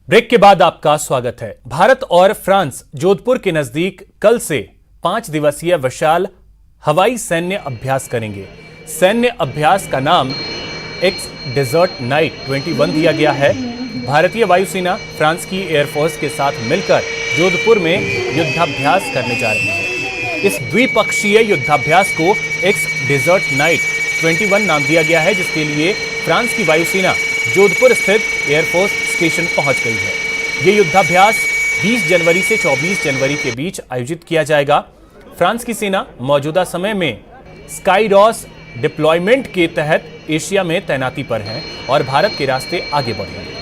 Break के बाद आपका स्वागत है। भारत और फ्रांस जोधपुर के नजदीक कल से 5 दिवसीय विशाल हवाई सैन्य अभ्यास करेंगे। सैन्य अभ्यास का नाम एक्स डेजर्ट नाइट 21 दिया गया है। भारतीय वायुसेना फ्रांस की एयरफोर्स के साथ मिलकर जोधपुर में युद्धाभ्यास करने जा रही है। इस द्विपक्षीय युद्धाभ्यास को एक्स डेजर्ट नाइट 21 नाम दिया गया है, जिसके लिए फ्रांस की वायुसेना जोधपुर स्थित एयरफोर्स स्टेशन पहुंच गई है। यह युद्धाभ्यास 20 जनवरी से 24 जनवरी के बीच आयोजित किया जाएगा। फ्रांस की सेना मौजूदा समय में स्काईडॉस डिप्लॉयमेंट के तहत एशिया में तैनाती पर है और भारत के रास्ते आगे बढ़ रही है।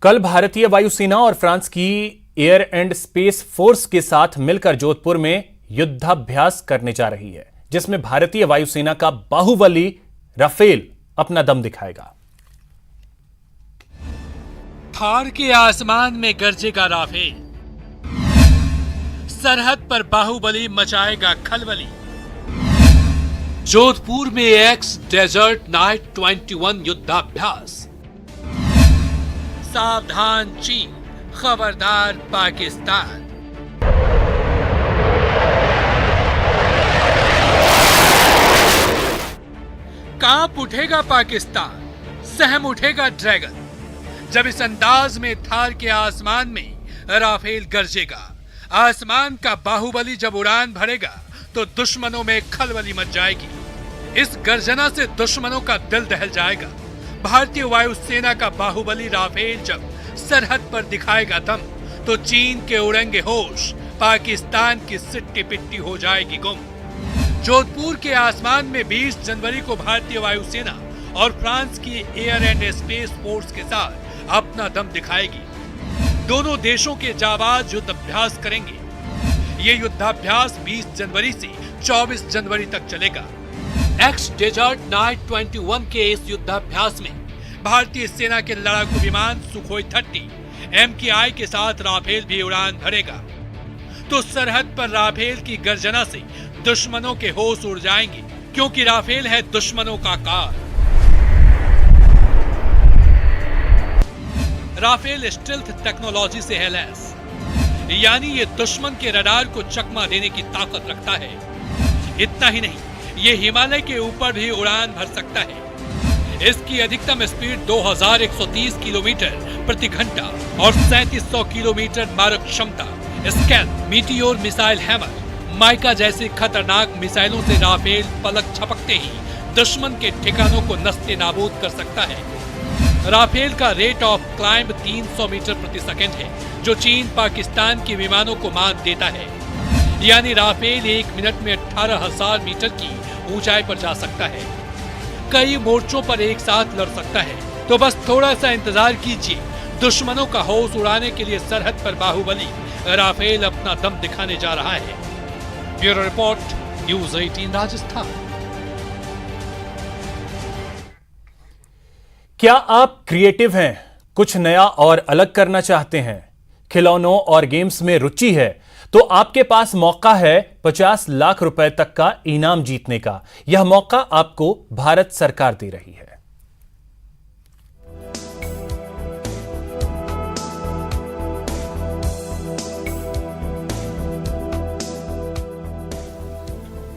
कल भारतीय वायुसेना और फ्रांस की एयर एंड स्पेस फोर्स के साथ मिलकर जोधपुर में युद्धाभ्यास करने जा रही है, जिसमें भारतीय वायुसेना का बाहुबली राफेल अपना दम दिखाएगा। थार के आसमान में गरजेगा राफेल, सरहद पर बाहुबली मचाएगा खलबली। जोधपुर में एक्स डेजर्ट नाइट 21 युद्धाभ्यास। सावधान चीन, खबरदार पाकिस्तान। कांप उठेगा पाकिस्तान, सहम उठेगा ड्रैगन, जब इस अंदाज में थार के आसमान में राफेल गरजेगा। आसमान का बाहुबली जब उड़ान भरेगा तो दुश्मनों में खलबली मच जाएगी। इस गर्जना से दुश्मनों का दिल दहल जाएगा। भारतीय वायुसेना का बाहुबली राफेल जब सरहद पर दिखाएगा दम तो चीन के उड़ेंगे होश, पाकिस्तान की सिट्टी पिट्टी हो जाएगी गुम। जोधपुर के आसमान में 20 जनवरी को भारतीय वायुसेना और फ्रांस की एयर एंड स्पेस फोर्स के साथ अपना दम दिखाएगी। दोनों देशों के जाबाज युद्ध अभ्यास करेंगे। ये युद्धाभ्यास 20 जनवरी से 24 जनवरी तक चलेगा। एक्स डेजर्ट नाइट 21 के इस युद्धाभ्यास में भारतीय सेना के लड़ाकू विमान सुखोई 30 MKI के साथ राफेल भी उड़ान भरेगा। तो सरहद पर राफेल की गर्जना से दुश्मनों के होश उड़ जाएंगे, क्योंकि राफेल है दुश्मनों का कार। राफेल स्टेल्थ टेक्नोलॉजी से है लैस, यानी ये दुश्मन के रडार को चकमा देने की ताकत रखता है। इतना ही नहीं, ये हिमालय के ऊपर भी उड़ान भर सकता है। इसकी अधिकतम स्पीड 2130 किलोमीटर प्रति घंटा और 3700 किलोमीटर मारक क्षमता। Scalp, meteor missile hammer, mica जैसी खतरनाक मिसाइलों से राफेल पलक झपकते ही दुश्मन के ठिकानों को नस्ते नाबूद कर सकता है। राफेल का रेट ऑफ क्लाइंब 300 मीटर प्रति सेकंड है, जो चीन पाकिस्तान के विमानों को मात देता है। यानी राफेल 1 मिनट में 18,000 मीटर की ऊंचाई पर जा सकता है। कई मोर्चों पर एक साथ लड़ सकता है। तो बस थोड़ा सा इंतजार कीजिए। दुश्मनों का होश उड़ाने के लिए सरहद पर बाहुबली राफेल अपना दम दिखाने जा रहा है। Bureau report, news 18 Rajasthan. क्या आप क्रिएटिव हैं, कुछ नया और अलग करना चाहते हैं, खिलौनों और गेम्स में रुचि है, तो आपके पास मौका है 50 लाख रुपए तक का इनाम जीतने का। यह मौका आपको भारत सरकार दे रही है।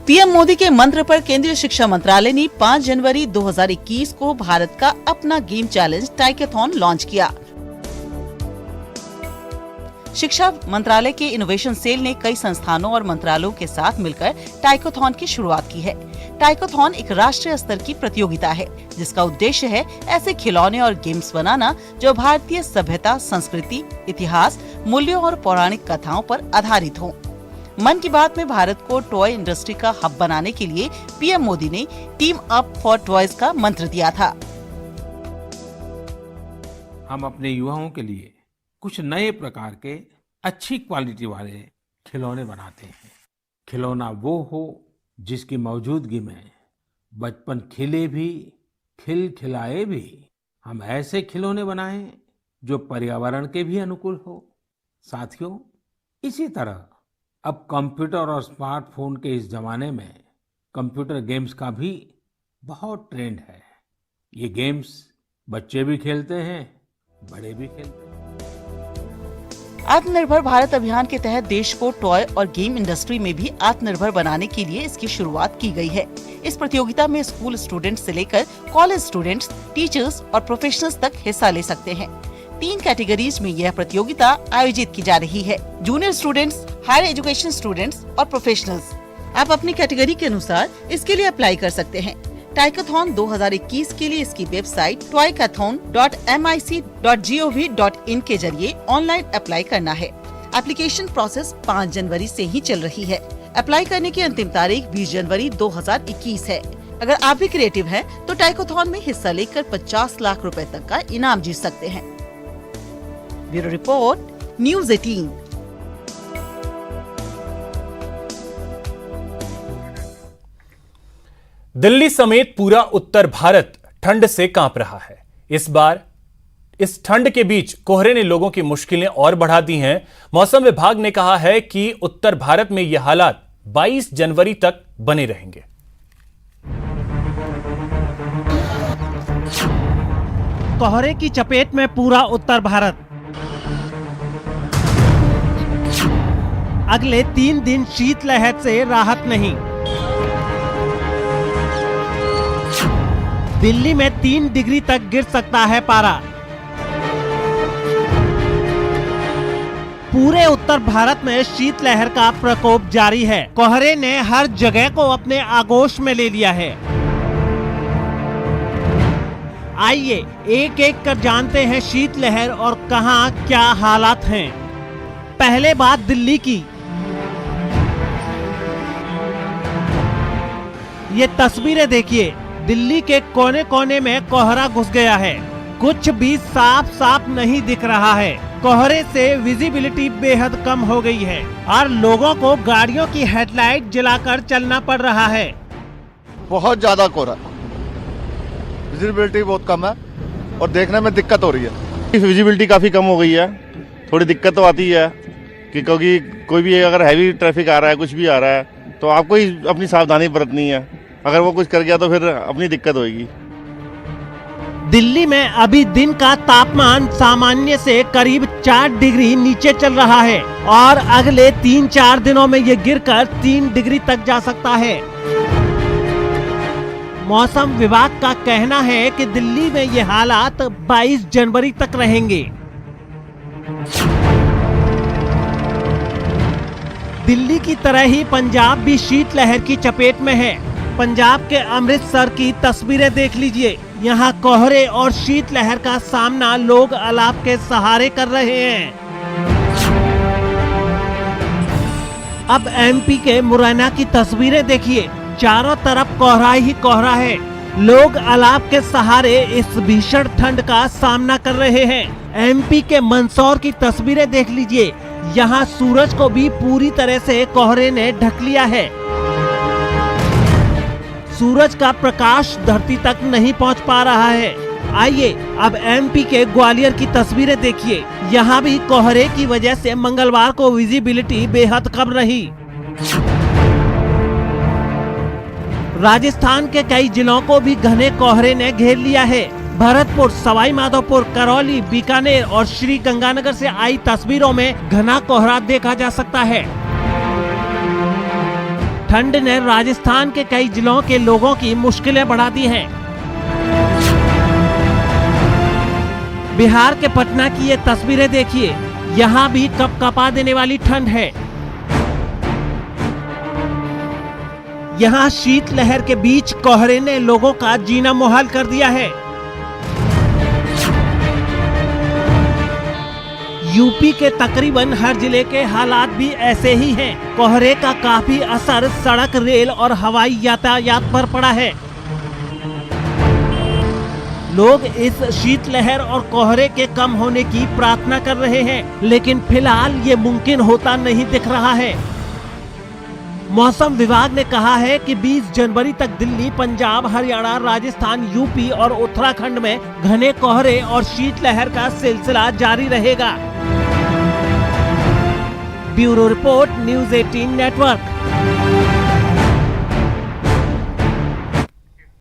पीएम मोदी के मंत्र पर केंद्रीय शिक्षा मंत्रालय ने 5 जनवरी 2021 को भारत का अपना गेम चैलेंज टाइकेथॉन लॉन्च किया। शिक्षा मंत्रालय के इनोवेशन सेल ने कई संस्थानों और मंत्रालयों के साथ मिलकर टाइकोथॉन की शुरुआत की है। टाइकोथॉन एक राष्ट्रीय स्तर की प्रतियोगिता है, जिसका उद्देश्य है ऐसे खिलौने और गेम्स बनाना जो भारतीय सभ्यता, संस्कृति, इतिहास, मूल्यों और पौराणिक कथाओं पर आधारित हों। मन की बात में भारत को टॉय इंडस्ट्री का हब बनाने के लिए पीएम मोदी ने टीम अप फॉर टॉयज का मंत्र दिया था। हम अपने युवाओं के लिए कुछ नए प्रकार के अच्छी क्वालिटी वाले खिलौने बनाते हैं। खिलौना वो हो जिसकी मौजूदगी में बचपन खिले भी, खिल खिलाए भी। हम ऐसे खिलौने बनाएं जो पर्यावरण के भी अनुकूल हो। साथियों, इसी तरह अब कंप्यूटर और स्मार्टफोन के इस जमाने में कंप्यूटर गेम्स का भी बहुत ट्रेंड है। ये गेम्स बच्चे भी खेलते हैं, बड़े भी खेलते हैं। आत्मनिर्भर भारत अभियान के तहत देश को टॉय और गेम इंडस्ट्री में भी आत्मनिर्भर बनाने के लिए इसकी शुरुआत की गई है। इस प्रतियोगिता में स्कूल स्टूडेंट्स से लेकर कॉलेज स्टूडेंट्स, टीचर्स और प्रोफेशनल्स तक हिस्सा ले सकते हैं। 3 कैटेगरीज में यह प्रतियोगिता आयोजित की जा रही है। Junior students, higher education students और प्रोफेशनल्स। आप अपनी कैटेगरी के अनुसार इसके लिए अप्लाई कर सकते हैं। टाइकोथॉन 2021 के लिए इसकी वेबसाइट toykathon.mic.gov.in के जरिए ऑनलाइन अप्लाई करना है। एप्लीकेशन प्रोसेस 5 जनवरी से ही चल रही है। अप्लाई करने की अंतिम तारीख 20 जनवरी 2021 है। अगर आप भी क्रिएटिव हैं, तो टाइकोथॉन में हिस्सा लेकर 50 लाख रुपए तक का इनाम जीत सकते हैं। Bureau report, news 18। दिल्ली समेत पूरा उत्तर भारत ठंड से कांप रहा है। इस बार इस ठंड के बीच कोहरे ने लोगों की मुश्किलें और बढ़ा दी हैं। मौसम विभाग ने कहा है कि उत्तर भारत में यह हालात 22 जनवरी तक बने रहेंगे। कोहरे की चपेट में पूरा उत्तर भारत। अगले 3 दिन शीतलहर से राहत नहीं। दिल्ली में 3 डिग्री तक गिर सकता है पारा। पूरे उत्तर भारत में शीतलहर का प्रकोप जारी है। कोहरे ने हर जगह को अपने आगोश में ले लिया है। आइए एक एक कर जानते हैं शीतलहर और कहां क्या हालात हैं। पहले बात दिल्ली की। ये तस्वीरें देखिए, दिल्ली के कोने कोने में कोहरा घुस गया है। कुछ भी साफ साफ नहीं दिख रहा है। कोहरे से विजिबिलिटी बेहद कम हो गई है और लोगों को गाड़ियों की हेडलाइट जलाकर चलना पड़ रहा है। बहुत ज्यादा कोहरा, विजिबिलिटी बहुत कम है और देखने में दिक्कत हो रही है। विजिबिलिटी काफी कम हो गई है, थोड़ी दिक्कत तो आती है क्योंकि कोई भी अगर हैवी ट्रैफिक आ रहा है, कुछ भी आ रहा है, तो आपको ही अपनी सावधानी बरतनी है। अगर वो कुछ कर गया तो फिर अपनी दिक्कत होगी। दिल्ली में अभी दिन का तापमान सामान्य से करीब 4 डिग्री नीचे चल रहा है और अगले 3-4 दिनों में ये गिरकर 3 डिग्री तक जा सकता है। मौसम विभाग का कहना है कि दिल्ली में ये हालात 22 जनवरी तक रहेंगे। दिल्ली की तरह ही पंजाब भी शीतलहर की चपेट में है। पंजाब के अमृतसर की तस्वीरें देख लीजिए। यहाँ कोहरे और शीतलहर का सामना लोग अलाव के सहारे कर रहे हैं। अब एमपी के मुरैना की तस्वीरें देखिए, चारों तरफ कोहरा ही कोहरा है। लोग अलाव के सहारे इस भीषण ठंड का सामना कर रहे हैं। एमपी के मंदसौर की तस्वीरें देख लीजिए, यहाँ सूरज को भी पूरी तरह से कोहरे ने ढक लिया है। सूरज का प्रकाश धरती तक नहीं पहुंच पा रहा है। आइए अब एमपी के ग्वालियर की तस्वीरें देखिए, यहाँ भी कोहरे की वजह से मंगलवार को विजिबिलिटी बेहद कम रही। राजस्थान के कई जिलों को भी घने कोहरे ने घेर लिया है। भरतपुर, सवाई माधोपुर, करौली, बीकानेर और श्री गंगानगर से आई तस्वीरों में घना कोहरा देखा जा सकता है। ठंड ने राजस्थान के कई जिलों के लोगों की मुश्किलें बढ़ा दी हैं। बिहार के पटना की ये तस्वीरें देखिए, यहाँ भी कपकपा देने वाली ठंड है। यहाँ शीतलहर के बीच कोहरे ने लोगों का जीना मुहाल कर दिया है। यूपी के तकरीबन हर जिले के हालात भी ऐसे ही हैं। कोहरे का काफी असर सड़क, रेल और हवाई यातायात पर पड़ा है। लोग इस शीतलहर और कोहरे के कम होने की प्रार्थना कर रहे हैं, लेकिन फिलहाल ये मुमकिन होता नहीं दिख रहा है। मौसम विभाग ने कहा है कि 20 जनवरी तक दिल्ली, पंजाब, हरियाणा, राजस्थान, यूपी और उत्तराखंड में घने कोहरे और शीतलहर का सिलसिला जारी रहेगा। Bureau report, news 18 network.